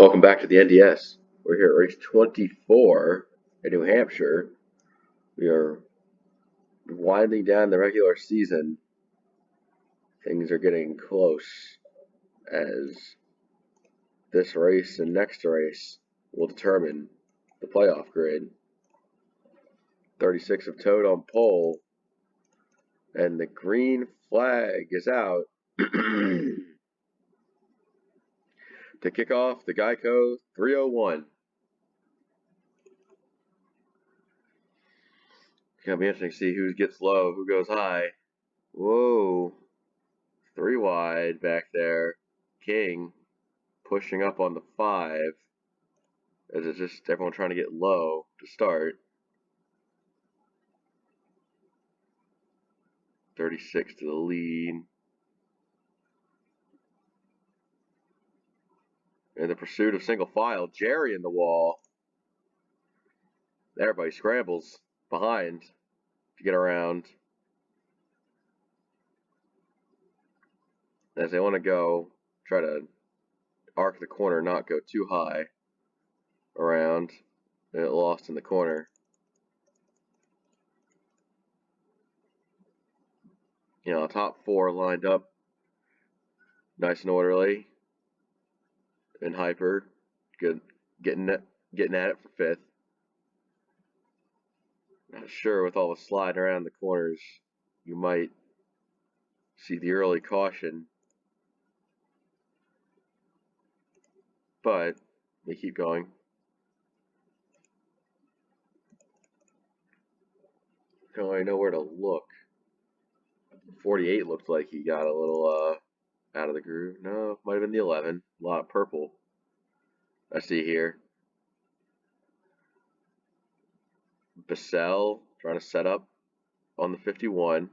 Welcome back to the NDS. We're here at race 24 in New Hampshire. We are winding down the regular season. Things are getting close as this race and next race will determine the playoff grid. 36 of Toad on pole, and the green flag is out to kick off the GEICO 301. It's going to be interesting to see who gets low, who goes high. Whoa. 3 wide back there. King pushing up on the 5. As it's just everyone trying to get low to start. 36 to the lead. In the pursuit of single file, Jerry in the wall. Everybody scrambles behind to get around. As they want to go, try to arc the corner, not go too high around. And it lost in the corner. You know, top 4 lined up nice and orderly. And Hyper, good, getting at it for 5th. Not sure with all the slide around the corners, you might see the early caution, but they keep going. Don't really know where to look. 48 looked like he got a little out of the groove. No, might have been the 11. A lot of purple. I see here. Bissell trying to set up on the 51.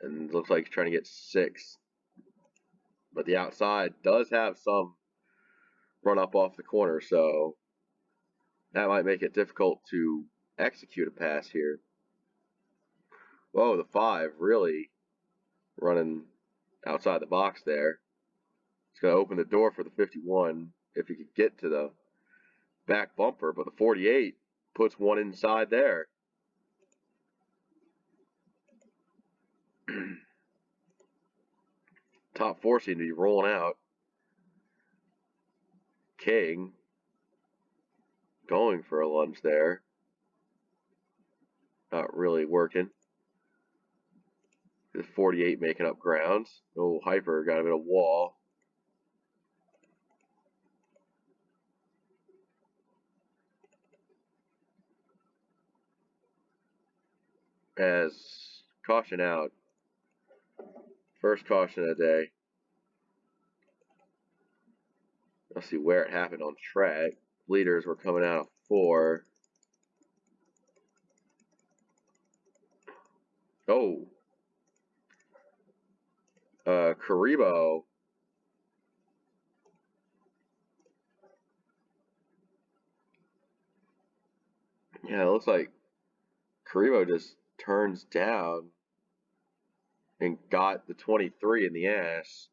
And looks like he's trying to get 6. But the outside does have some run up off the corner, so that might make it difficult to execute a pass here. Whoa, the 5 really running outside the box there. It's going to open the door for the 51 if he could get to the back bumper, but the 48 puts one inside there. Top 4 seem to be rolling out. King going for a lunge there. Not really working. The 48 making up grounds. Oh, Hyper got a bit of wall. As caution out. First caution of the day. Let's see where it happened on track. Leaders were coming out of 4. Oh. Karibo. Yeah, it looks like Karibo just turns down and got the 23 in the ass.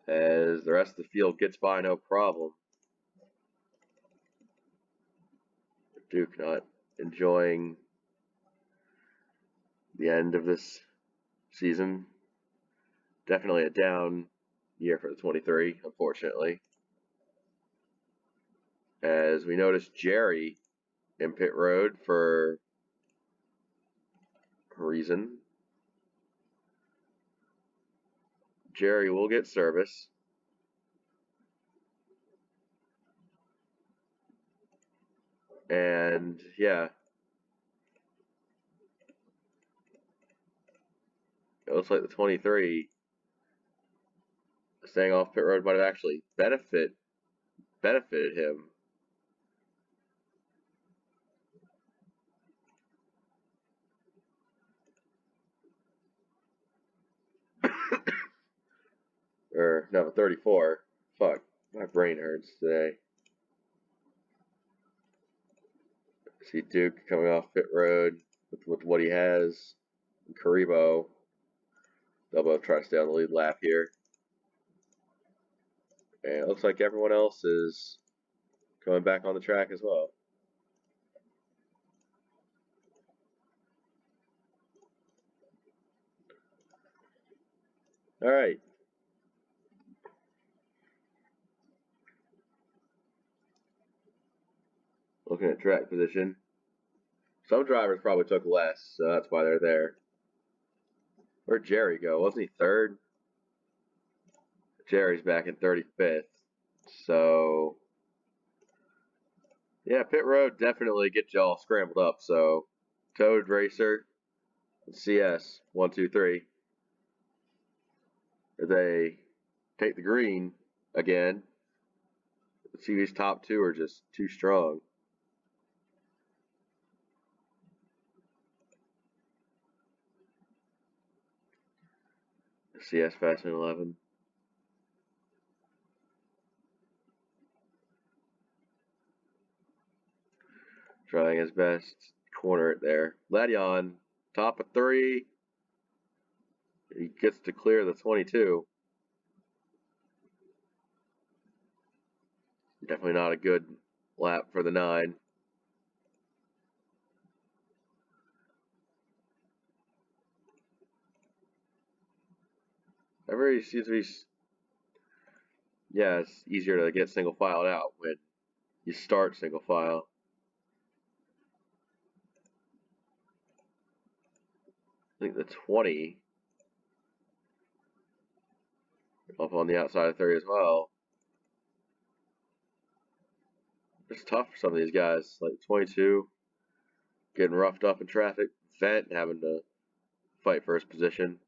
As the rest of the field gets by no problem. Duke not enjoying the end of this season. Definitely a down year for the 23, unfortunately. As we notice Jerry in pit road for a reason. Jerry will get service. And yeah, it looks like the 23 staying off pit road might have actually benefited him. Or no, 34. Fuck, my brain hurts today. See Duke coming off pit road with what he has. Karibo. They'll both try to stay on the lead lap here. And it looks like everyone else is coming back on the track as well. All right. Looking at track position. Some drivers probably took less, so that's why they're there. Where'd Jerry go? Wasn't he third? Jerry's back in 35th. So, yeah, pit road definitely gets y'all scrambled up. So, Toad Racer, CS 1, 2, 3. They take the green again. See, these top two are just too strong. CS Fast and 11. Trying his best to corner it there. Ladion, top of 3. He gets to clear the 22. Definitely not a good lap for the 9. Everybody seems to be. Yeah, it's easier to get single filed out when you start single file. I think the 20 up on the outside of 30 as well. It's tough for some of these guys, like 22 getting roughed up in traffic, Vent having to fight for his position.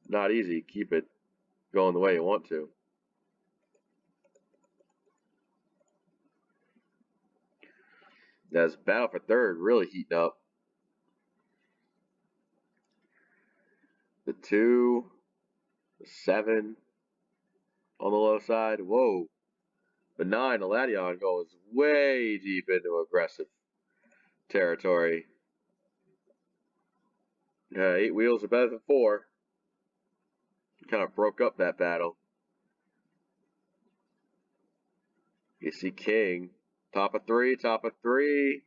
Not easy. Keep it going the way you want to. As battle for third really heating up. The 2, the 7 on the low side. Whoa. The 9, the Ladion goes way deep into aggressive territory. 8 wheels are better than 4. Kind of broke up that battle. You see King, top of 3, top of 3.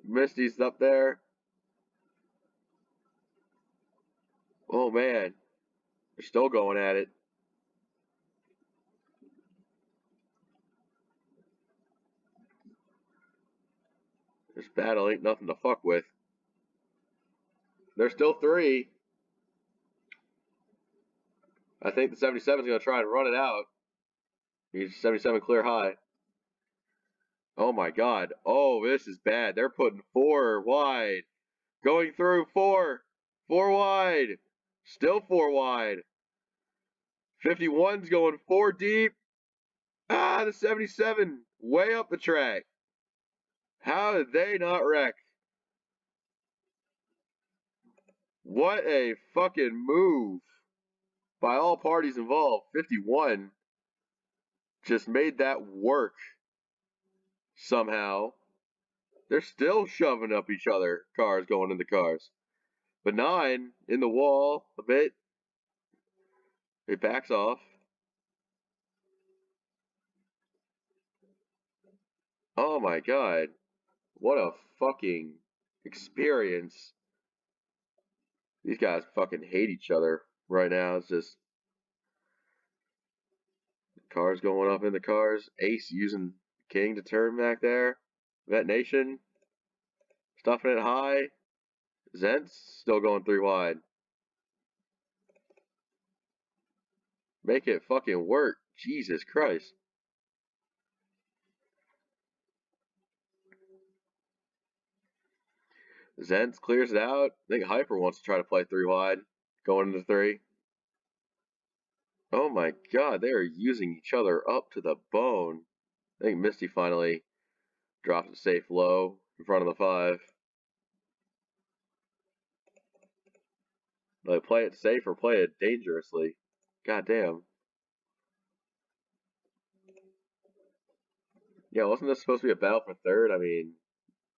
Misty's up there. Oh man, they're still going at it. This battle ain't nothing to fuck with. There's still 3. I think the 77 is going to try and run it out. He's 77 clear high. Oh my god. Oh, this is bad. They're putting 4 wide. Going through 4. 4 wide. Still 4 wide. 51's going 4 deep. Ah, the 77 way up the track. How did they not wreck? What a fucking move by all parties involved. 51 just made that work somehow. They're still shoving up each other, cars going into cars. But 9 in the wall a bit. It backs off. Oh my god. What a fucking experience. These guys fucking hate each other right now. It's just cars going up in the cars. Ace using King to turn back there. Vet Nation stuffing it high. Zent's still going 3 wide. Make it fucking work. Jesus Christ. Zentz clears it out. I think Hyper wants to try to play 3 wide. Going into 3. Oh my god, they are using each other up to the bone. I think Misty finally drops it safe low in front of the 5. Like, play it safe or play it dangerously. God damn. Yeah, wasn't this supposed to be a battle for third? I mean,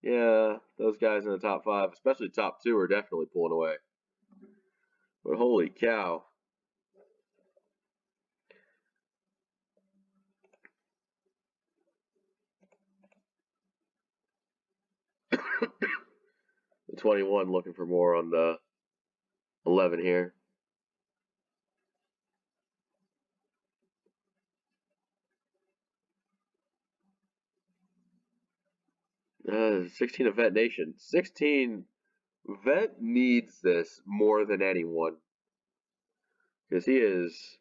yeah, those guys in the top five, especially top two, are definitely pulling away. But holy cow. The 21 looking for more on the 11 here. 16 Event Nation. 16 Vet needs this more than anyone because he is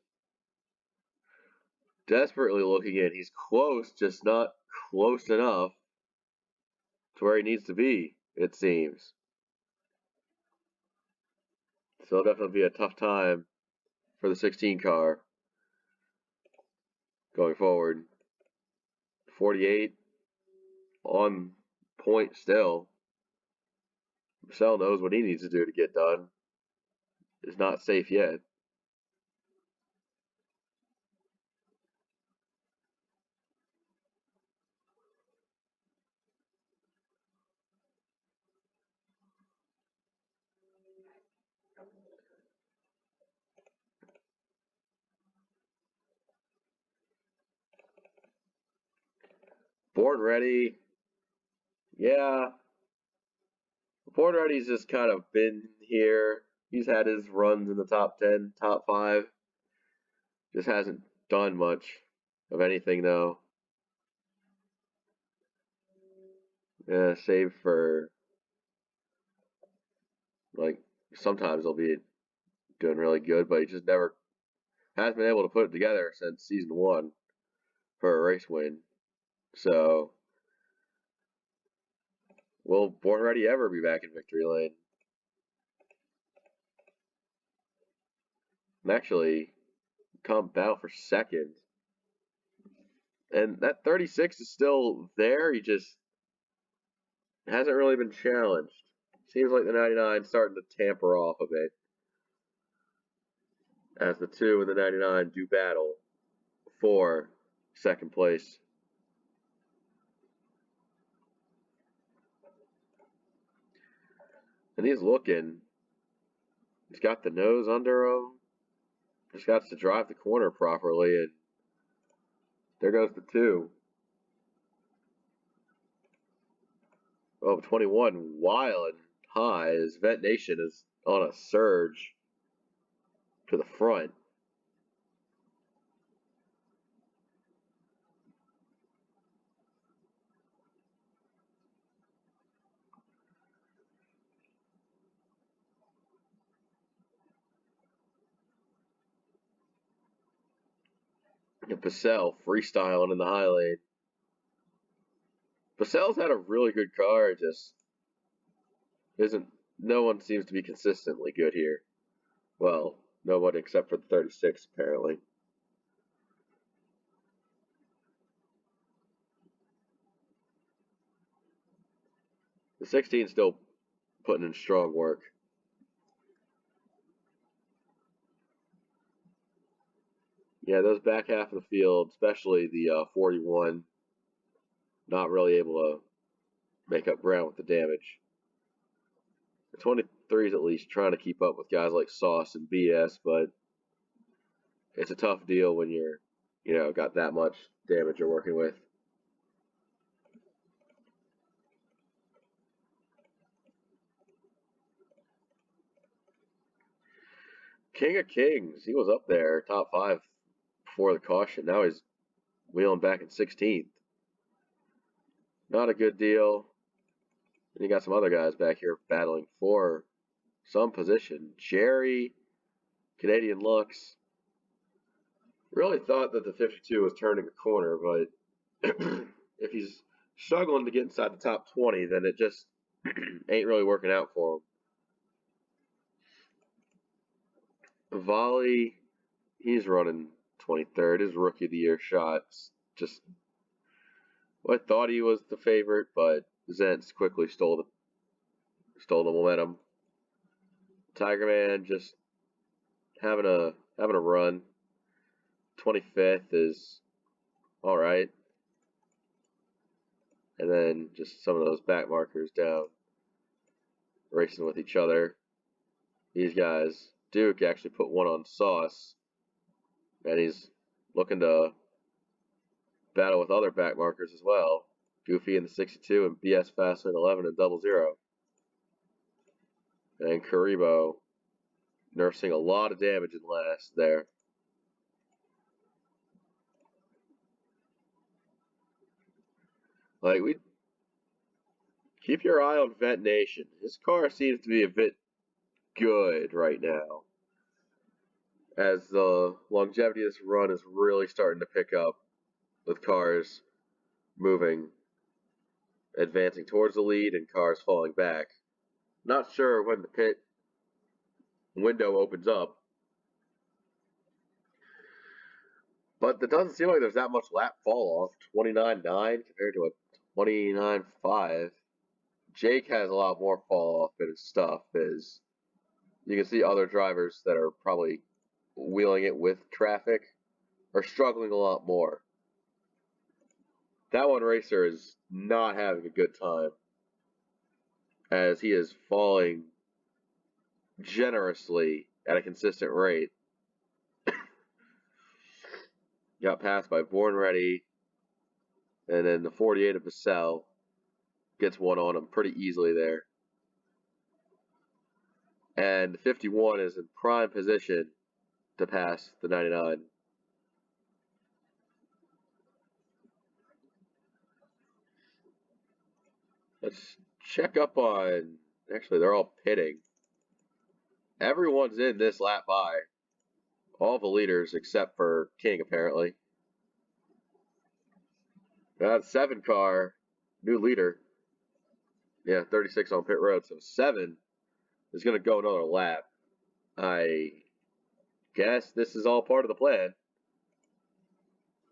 desperately looking in. He's close, just not close enough to where he needs to be, it seems. So it'll definitely be a tough time for the 16 car going forward. 48 on point still. Marcel knows what he needs to do to get done. It's not safe yet. Born Ready, yeah. Born Ready's just kind of been here. He's had his runs in the top 10, top 5. Just hasn't done much of anything, though. Yeah, save for, like, sometimes he'll be doing really good, but he just never has been able to put it together since season 1 for a race win. So, will Born Ready ever be back in victory lane? And actually, come battle for second. And that 36 is still there. He just hasn't really been challenged. Seems like the 99 is starting to tamper off a bit as the 2 and the 99 do battle for second place. And he's looking. He's got the nose under him. Just got to drive the corner properly, and there goes the 2. Oh, 21 wild and high as Vet Nation is on a surge to the front. And Pacell freestyling in the high lane. Pacell's had a really good car, just isn't. No one seems to be consistently good here. Well, no one except for the 36, apparently. The 16 still putting in strong work. Yeah, those back half of the field, especially the 41, not really able to make up ground with the damage. The 23 is at least trying to keep up with guys like Sauce and BS, but it's a tough deal when you're, got that much damage you're working with. King of Kings, he was up there, top 5 before the caution. Now he's wheeling back in 16th. Not a good deal. And you got some other guys back here battling for some position. Jerry, Canadian Lux. Really thought that the 52 was turning a corner, but if he's struggling to get inside the top 20, then it just ain't really working out for him. Volley, he's running 23rd. His rookie of the year shots. Just, well, I thought he was the favorite, but Zentz quickly stole the momentum. Tiger Man just having a run. 25th is all right. And then just some of those back markers down, racing with each other. These guys, Duke actually put one on Sauce, and he's looking to battle with other back markers as well. Goofy in the 62 and BS Faster in 11 and 00. And Karibo nursing a lot of damage in last there. Like, we keep your eye on Vent Nation. His car seems to be a bit good right now, as the longevity of this run is really starting to pick up with cars moving, advancing towards the lead and cars falling back. Not sure when the pit window opens up, but it doesn't seem like there's that much lap fall off. 29.9 compared to a 29.5. Jake has a lot more fall off in his stuff. Is you can see other drivers that are probably wheeling it with traffic are struggling a lot more. That one racer is not having a good time, as he is falling generously at a consistent rate. Got passed by Born Ready, and then the 48 of Vassell gets one on him pretty easily there. And the 51 is in prime position to pass the 99. Let's check up on, actually they're all pitting. Everyone's in this lap by. All the leaders except for King, apparently. That 7 car, new leader. Yeah, 36 on pit road. So 7 is going to go another lap. I guess this is all part of the plan.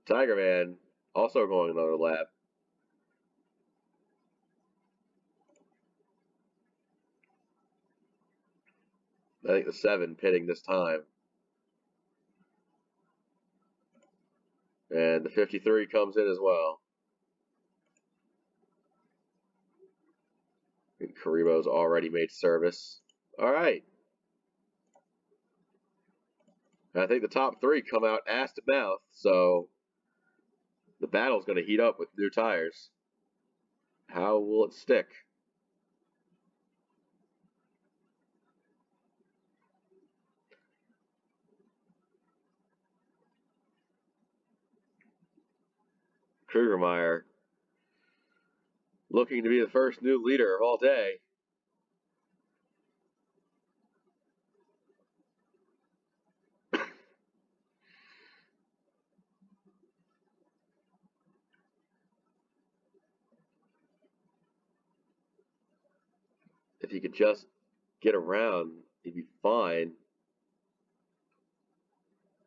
Tiger Man also going another lap. I think the 7 pitting this time. And the 53 comes in as well. And Karibo's already made service. All right. I think the top 3 come out ass to mouth, so the battle's going to heat up with new tires. How will it stick? Krugermeyer looking to be the first new leader of all day. If he could just get around, he'd be fine.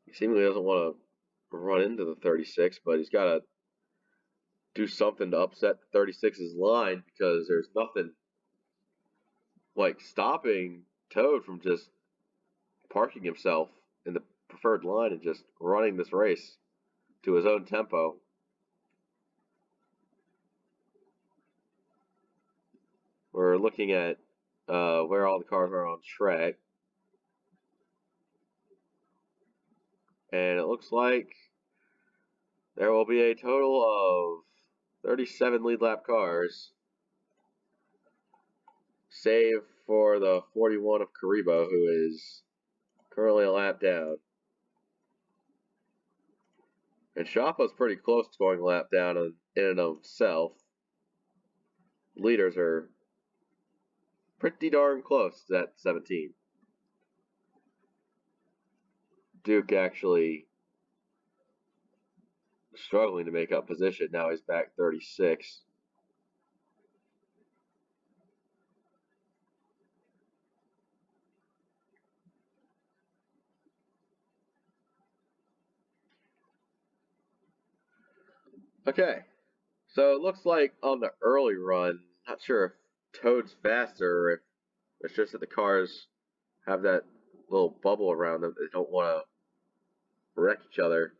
He seemingly doesn't want to run into the 36, but he's got to do something to upset the 36's line, because there's nothing like stopping Toad from just parking himself in the preferred line and just running this race to his own tempo. We're looking at where all the cars are on track. And it looks like there will be a total of 37 lead lap cars, save for the 41 of Karibo, who is currently a lap down. And Shapa's pretty close to going a lap down in and of himself. Leaders are pretty darn close to that 17. Duke actually struggling to make up position. Now he's back 36. Okay, so it looks like on the early run, not sure if Toad's faster or if it's just that the cars have that little bubble around them. They don't want to wreck each other.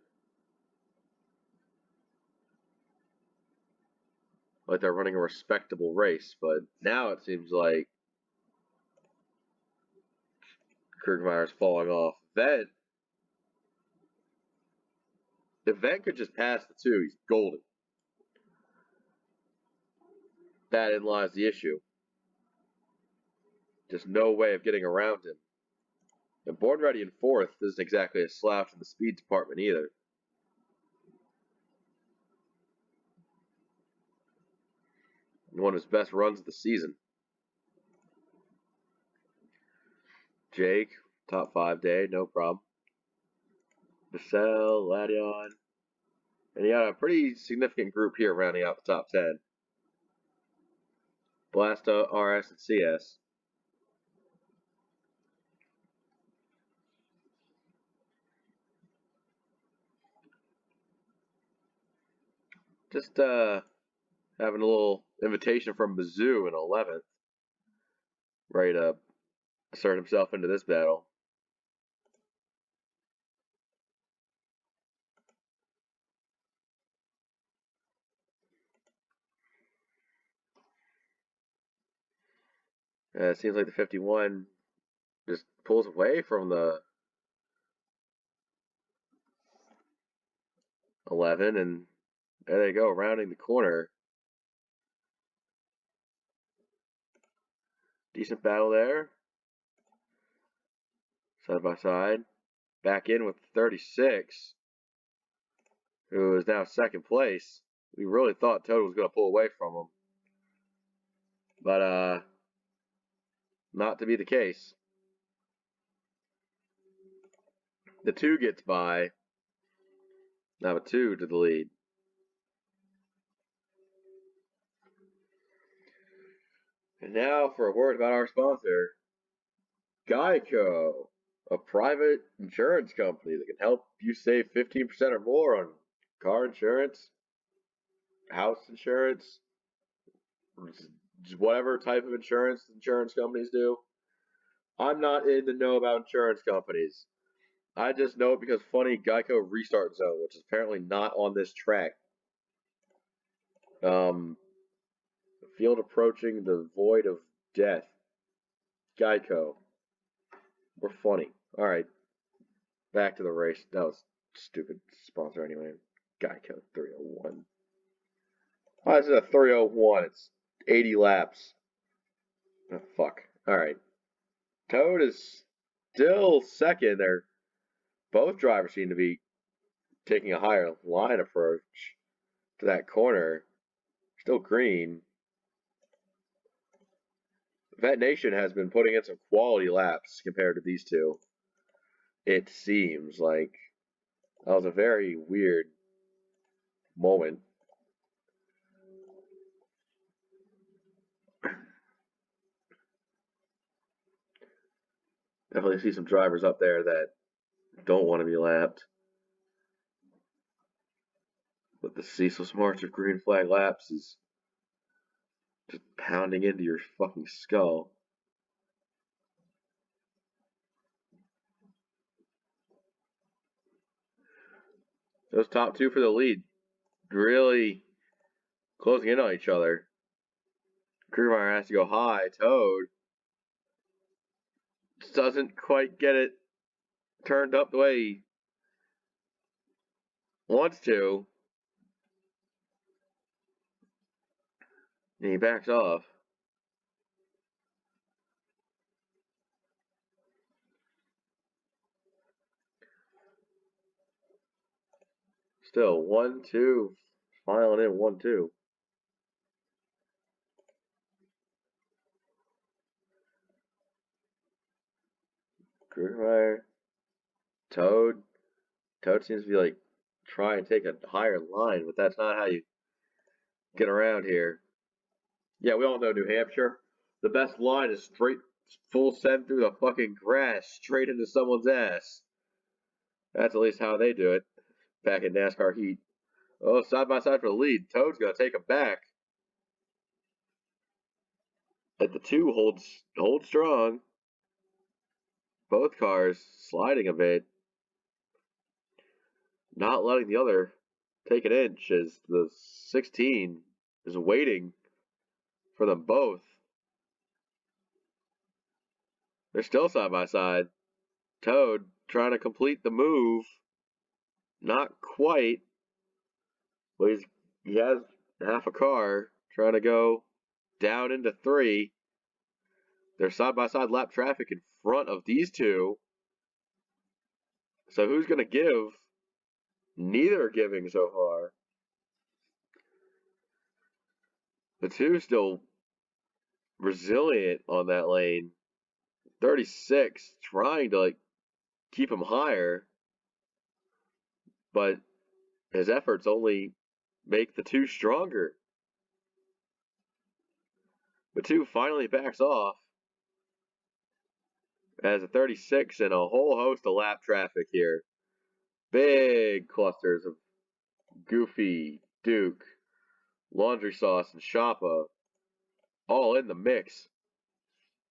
like they're running a respectable race, but now it seems like Krugermeyer's falling off. If Vent could just pass the two, he's golden. That in lies the issue. Just no way of getting around him. And Born Ready in fourth isn't exactly a slouch in the speed department either. One of his best runs of the season. Jake, top 5 day, no problem. Bissell, Ladion. And you got a pretty significant group here rounding out the top 10. Blasta, RS, and CS. Just having a little invitation from Mizzou in 11th. Ready to assert himself into this battle. It seems like the 51 just pulls away from the 11, and there they go, rounding the corner. Decent battle there. Side by side. Back in with 36, who is now second place. We really thought Toad was going to pull away from him. But, not to be the case. The 2 gets by. Now a 2 to the lead. And now for a word about our sponsor, GEICO, a private insurance company that can help you save 15% or more on car insurance, house insurance, whatever type of insurance companies do. I'm not in the know about insurance companies. I just know it because funny GEICO Restart Zone, which is apparently not on this track. Field approaching the void of death. GEICO. We're funny. Alright. Back to the race. That was stupid sponsor anyway. GEICO 301. Oh, this is a 301. It's 80 laps. Oh, fuck. Alright. Toad is still second there. Both drivers seem to be taking a higher line approach to that corner. Still green. Vet Nation has been putting in some quality laps compared to these two. It seems like that was a very weird moment. Definitely see some drivers up there that don't want to be lapped. But the ceaseless march of green flag laps is just pounding into your fucking skull. Those top 2 for the lead, really closing in on each other. Krugermeyer has to go high. Toad just doesn't quite get it turned up the way he wants to. And he backs off. Still 1-2, filing in 1-2. Krugermeyer, Toad. Toad seems to be like trying to take a higher line, but that's not how you get around here. Yeah, we all know New Hampshire. The best line is straight, full send through the fucking grass, straight into someone's ass. That's at least how they do it back in NASCAR heat. Oh, side by side for the lead. Toad's gonna take him back. But the 2 holds strong. Both cars sliding a bit. Not letting the other take an inch as the 16 is waiting for them both. They're still side by side. Toad trying to complete the move. Not quite. But he has half a car trying to go down into 3. There's side by side lap traffic in front of these two. So who's going to give? Neither are giving so far. The two still resilient on that lane. 36 trying to keep him higher, but his efforts only make the two stronger. The two finally backs off as a 36 and a whole host of lap traffic here. Big clusters of Goofy, Duke, Laundry Sauce, and Shoppa all in the mix.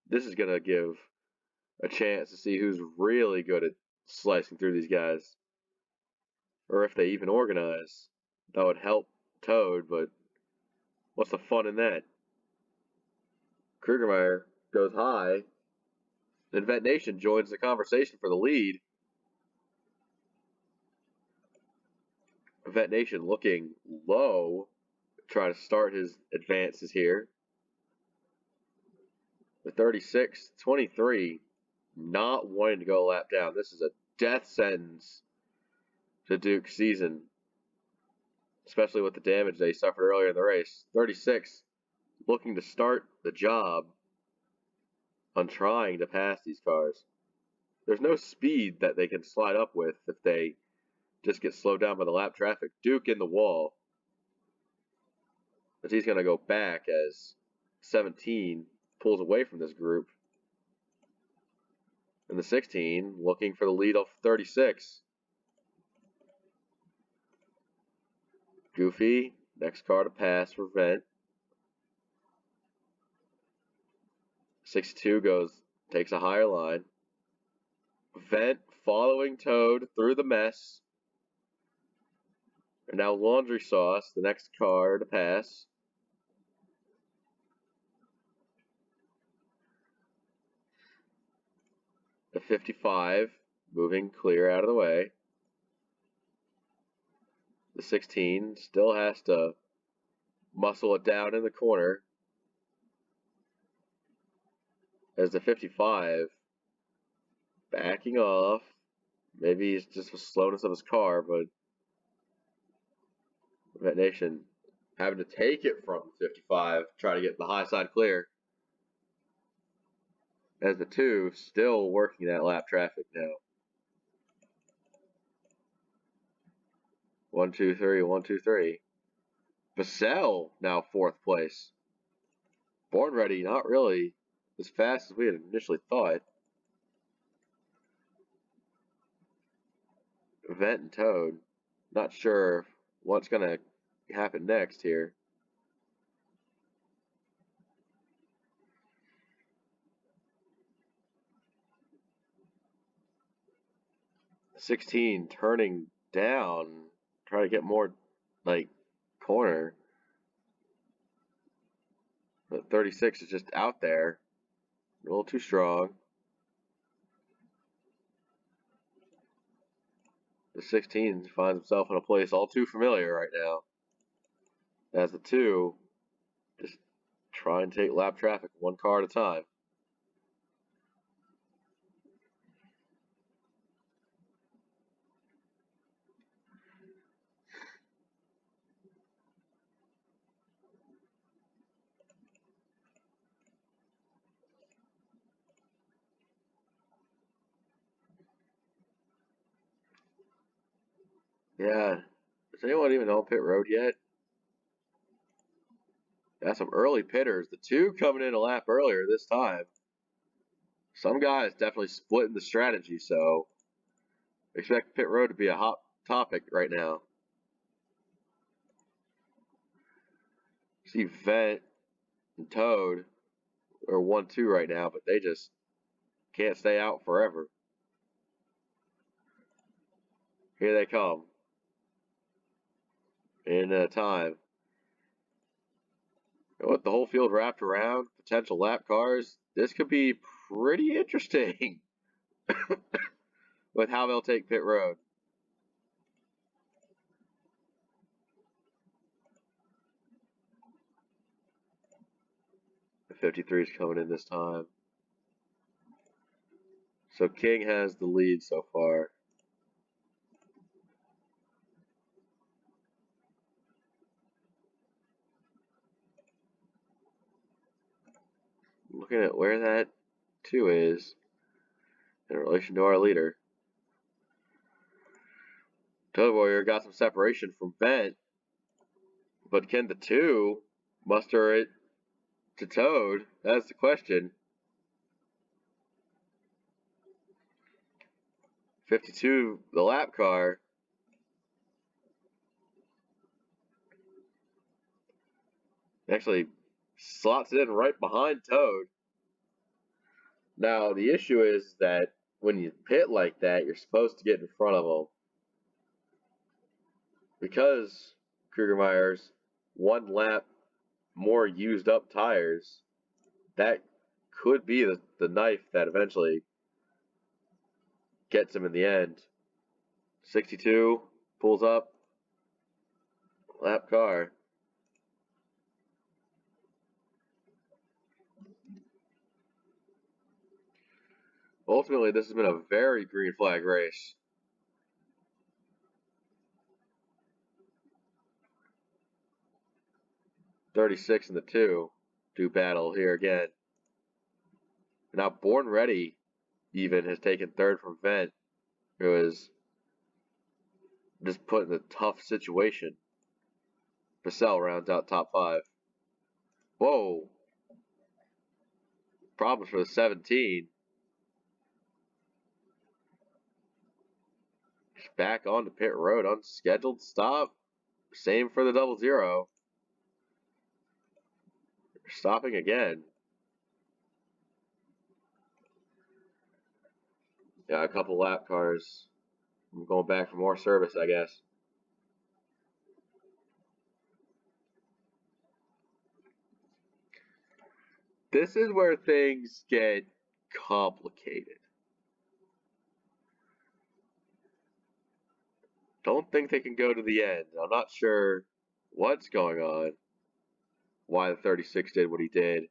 This is going to give a chance to see who's really good at slicing through these guys. Or if they even organize. That would help Toad, but what's the fun in that? Krugermeyer goes high. Then Vet Nation joins the conversation for the lead. Vet Nation looking low, trying to start his advances here. The 36-23, not wanting to go a lap down. This is a death sentence to Duke's season, especially with the damage they suffered earlier in the race. 36 looking to start the job on trying to pass these cars. There's no speed that they can slide up with if they just get slowed down by the lap traffic. Duke in the wall, as he's going to go back as 17 pulls away from this group. And the 16 looking for the lead off 36. Goofy, next car to pass for Vent. 62 takes a higher line. Vent following Toad through the mess. And now Laundry Sauce, the next car to pass. The 55 moving clear out of the way. The 16 still has to muscle it down in the corner. As the 55 backing off. Maybe it's just the slowness of his car, but Vet Nation having to take it from 55, try to get the high side clear. As the two still working that lap traffic now. 1, 2, 3, 1, 2, 3. Vassell now 4th place. Born Ready, not really as fast as we had initially thought. Vent and Toad, not sure what's going to happen next here. $16 turning down, trying to get more corner. But 36 is just out there, a little too strong. The 16 finds himself in a place all too familiar right now. As the two just try and take lap traffic one car at a time. Yeah. Does anyone even know pit road yet? Got some early pitters. The two coming in a lap earlier this time. Some guys definitely splitting the strategy, so expect pit road to be a hot topic right now. See Vent and Toad are 1-2 right now, but they just can't stay out forever. Here they come. In time. With the whole field wrapped around, potential lap cars, this could be pretty interesting with how they'll take pit road. The 53 is coming in this time. So King has the lead so far. Looking at where that 2 is in relation to our leader. Toad Warrior got some separation from Vent, but can the 2 muster it to Toad? That's the question. 52, the lap car. Actually slots it in right behind Toad. Now, the issue is that when you pit like that, you're supposed to get in front of them. Because Krugermeyer's 1 lap more used up tires, that could be the knife that eventually gets him in the end. 62 pulls up, lap car. Ultimately, this has been a very green flag race. .36 in the 2 do battle here again. Now Born Ready even has taken 3rd from Vent, who is just put in a tough situation. Purcell rounds out top 5. Whoa. Problems for the 17. Back onto pit road, unscheduled stop. Same for the 00. Stopping again. Yeah, a couple lap cars. I'm going back for more service, I guess. This is where things get complicated. Don't think they can go to the end. I'm not sure what's going on, why the 36 did what he did.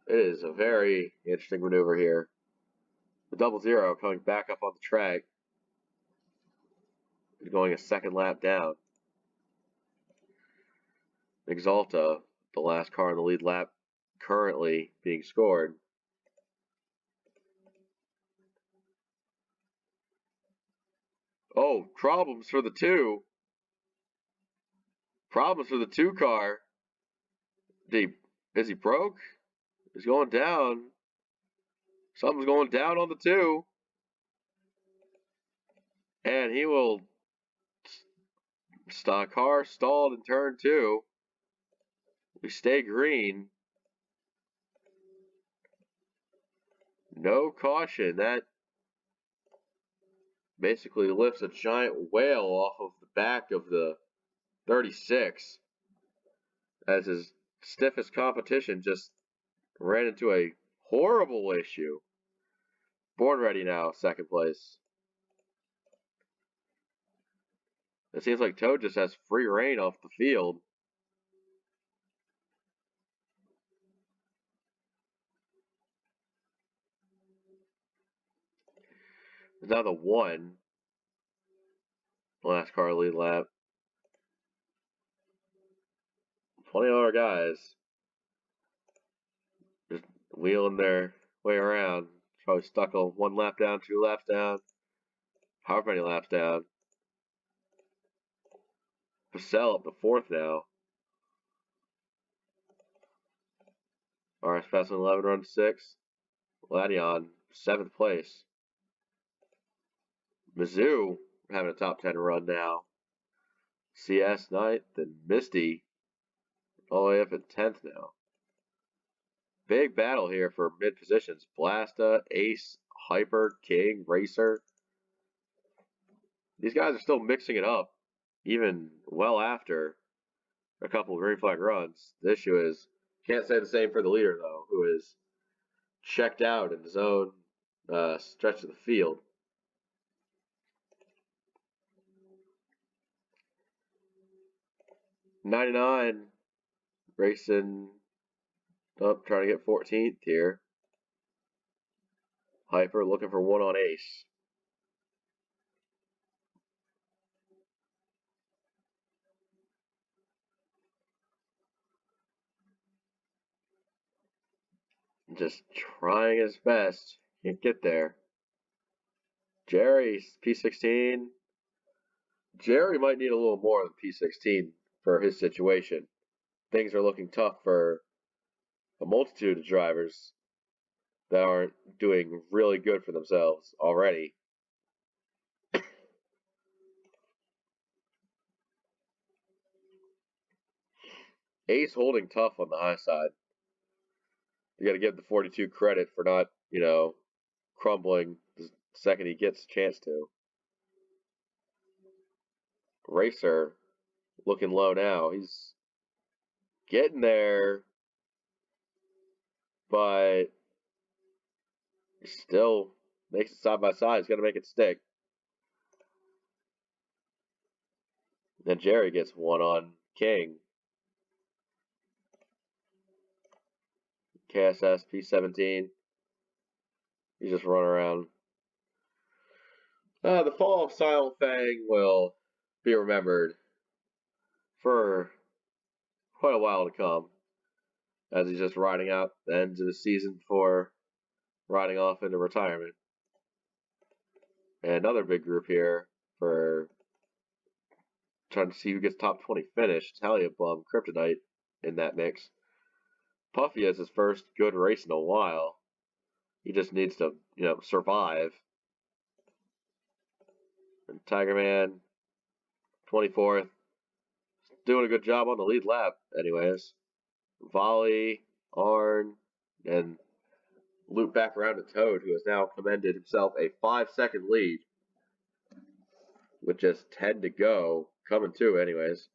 It is a very interesting maneuver here. The 00 coming back up on the track, going a 2nd lap down. Exalta, the last car in the lead lap, currently being scored. Oh, problems for the 2. Problems for the 2 car. Is he broke? He's going down. Something's going down on the 2. And he will. Car stalled in turn 2. We stay green. No caution. That basically lifts a giant whale off of the back of the 36 as his stiffest competition just ran into a horrible issue. Born Ready now, 2nd place. It seems like Toad just has free reign off the field. It's now the 1. Last car lead lap. 20 other guys just wheeling their way around. Probably stuck on 1 lap down, 2 laps down. However many laps down. Purcell up to 4th now. RS Fast 11 run 6th. Ladion 7th place. Mizzou having a top 10 run now. CS 9th and Misty all the way up at 10th now. Big battle here for mid positions. Blasta, Ace, Hyper, King, Racer. These guys are still mixing it up, even well after a couple of green flag runs. The issue is, can't say the same for the leader, though, who is checked out in his own stretch of the field. '99 racing up, trying to get 14th here. Hyper looking for one on ace. Just trying his best. Can't get there. Jerry, P16. Jerry might need a little more than P16 for his situation. Things are looking tough for a multitude of drivers that aren't doing really good for themselves already. Ace holding tough on the high side. You got to give the 42 credit for not, crumbling the second he gets a chance to. Racer looking low now. He's getting there, but he still makes it side by side. He's got to make it stick. Then Jerry gets one on King. KSS P17. He's just running around. The fall of Silent Fang will be remembered for quite a while to come, as he's just riding out the ends of the season before riding off into retirement. And another big group here for trying to see who gets top 20 finish. Talia Bum, Kryptonite in that mix. Puffy has his first good race in a while. He just needs to, survive. And Tiger Man, 24th, doing a good job on the lead lap, anyways. Volley, Arn, and loop back around to Toad, who has now commended himself a 5-second lead with just 10 to go, coming to, anyways.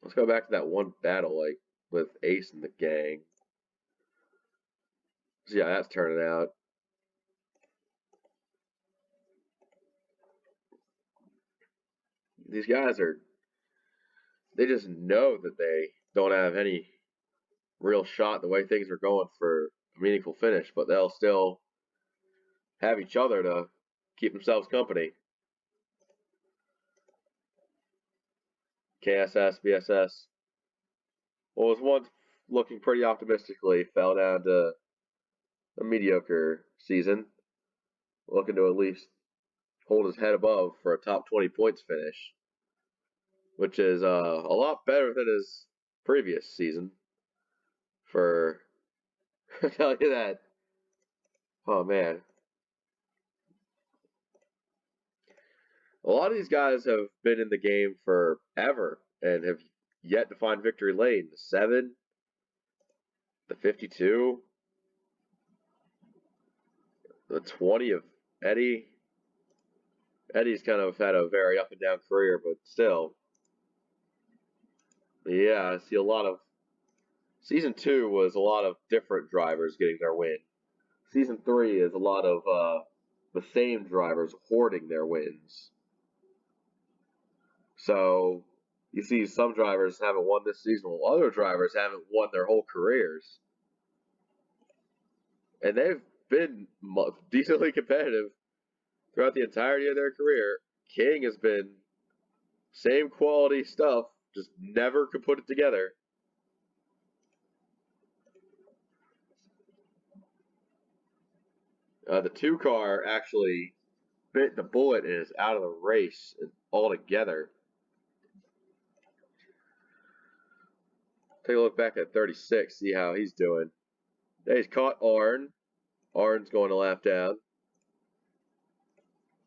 Let's go back to that one battle, with Ace and the gang. See how that's turning out. These guys they just know that they don't have any real shot the way things are going for a meaningful finish, but they'll still have each other to keep themselves company. KSS, BSS. Well, was once looking pretty optimistically, fell down to a mediocre season. Looking to at least hold his head above for a top 20 points finish, which is a lot better than his previous season. For I tell you that. Oh man. A lot of these guys have been in the game forever and have yet to find victory lane. The 7, the 52, the 20 of Eddie. Eddie's kind of had a very up and down career, but still. Yeah, I see a lot of. Season 2 was a lot of different drivers getting their win. Season 3 is a lot of the same drivers hoarding their wins. So you see some drivers haven't won this season, while other drivers haven't won their whole careers. And they've been decently competitive throughout the entirety of their career. King has been same quality stuff, just never could put it together. The 2 car actually bit the bullet and is out of the race altogether. Take a look back at 36, see how he's doing. He's caught Arn. Arn's going to lap down.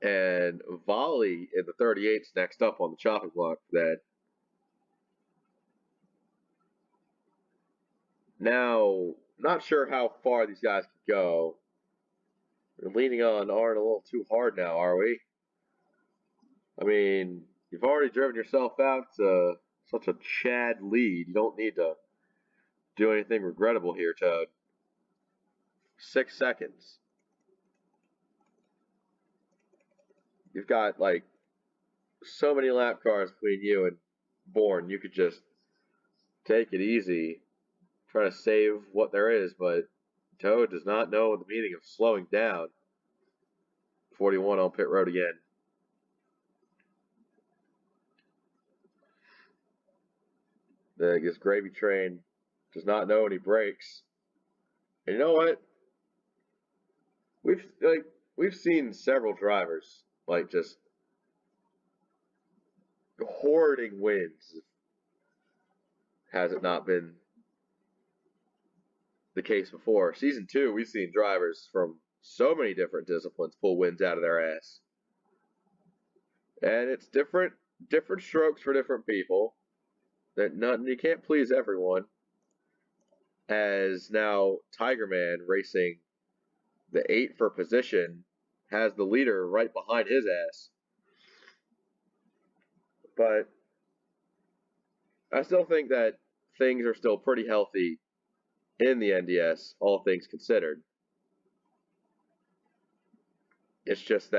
And Volley in the 38's next up on the chopping block for that. Now, not sure how far these guys can go. We're leaning on Arn a little too hard now, are we? I mean, you've already driven yourself out to such a Chad lead. You don't need to do anything regrettable here, Toad. 6 seconds. You've got like so many lap cars between you and Bourne. You could just take it easy, try to save what there is, but Toad does not know the meaning of slowing down. 41 on pit road again. This gravy train does not know any brakes. And you know what? We've seen several drivers like just hoarding wins. Has it not been the case before? Season 2, we've seen drivers from so many different disciplines pull wins out of their ass. And it's different strokes for different people. You can't please everyone. As now Tiger Man racing the 8 for position has the leader right behind his ass. But I still think that things are still pretty healthy in the NDS, all things considered. It's just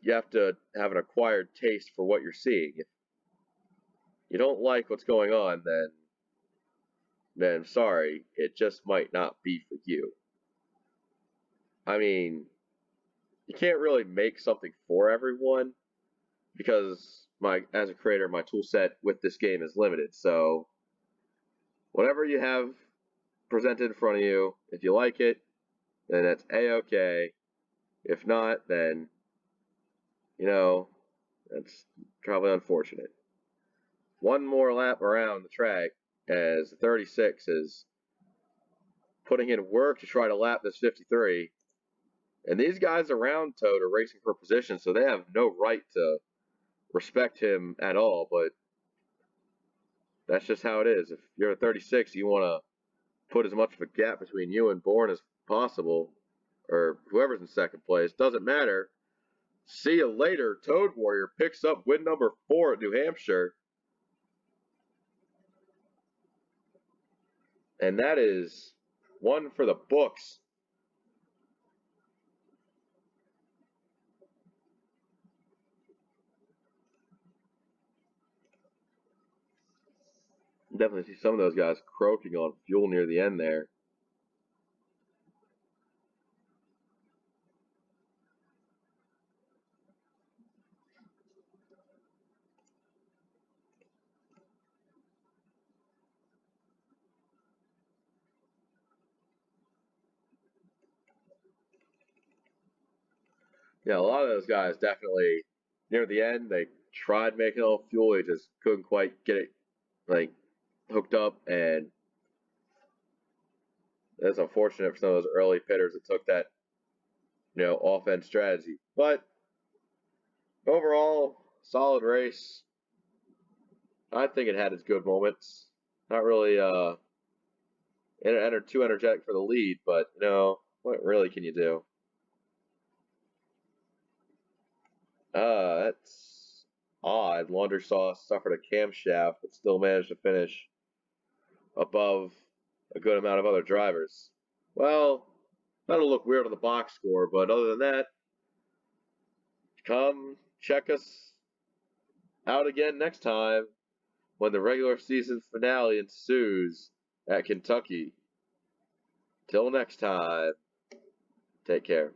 you have to have an acquired taste for what you're seeing. If you don't like what's going on, then sorry, it just might not be for you. I mean, you can't really make something for everyone because as a creator, my tool set with this game is limited. So whatever you have presented in front of you, if you like it, then that's A-okay. If not, then, that's probably unfortunate. One more lap around the track as the 36 is putting in work to try to lap this 53. And these guys around Toad are racing for position, so they have no right to respect him at all. But that's just how it is. If you're a 36, you want to put as much of a gap between you and Bourne as possible, or whoever's in second place. Doesn't matter. See you later. Toad Warrior picks up win number 4 at New Hampshire. And that is one for the books. Definitely see some of those guys croaking on fuel near the end there. Yeah, a lot of those guys definitely near the end, they tried making all fuel, they just couldn't quite get it hooked up, and that's unfortunate for some of those early pitters that took that offense strategy. But overall, solid race. I think it had its good moments. Not really too energetic for the lead, but what really can you do? That's odd. Laundry Sauce suffered a camshaft, but still managed to finish above a good amount of other drivers. Well, that'll look weird on the box score, but other than that, come check us out again next time when the regular season finale ensues at Kentucky. Till next time, take care.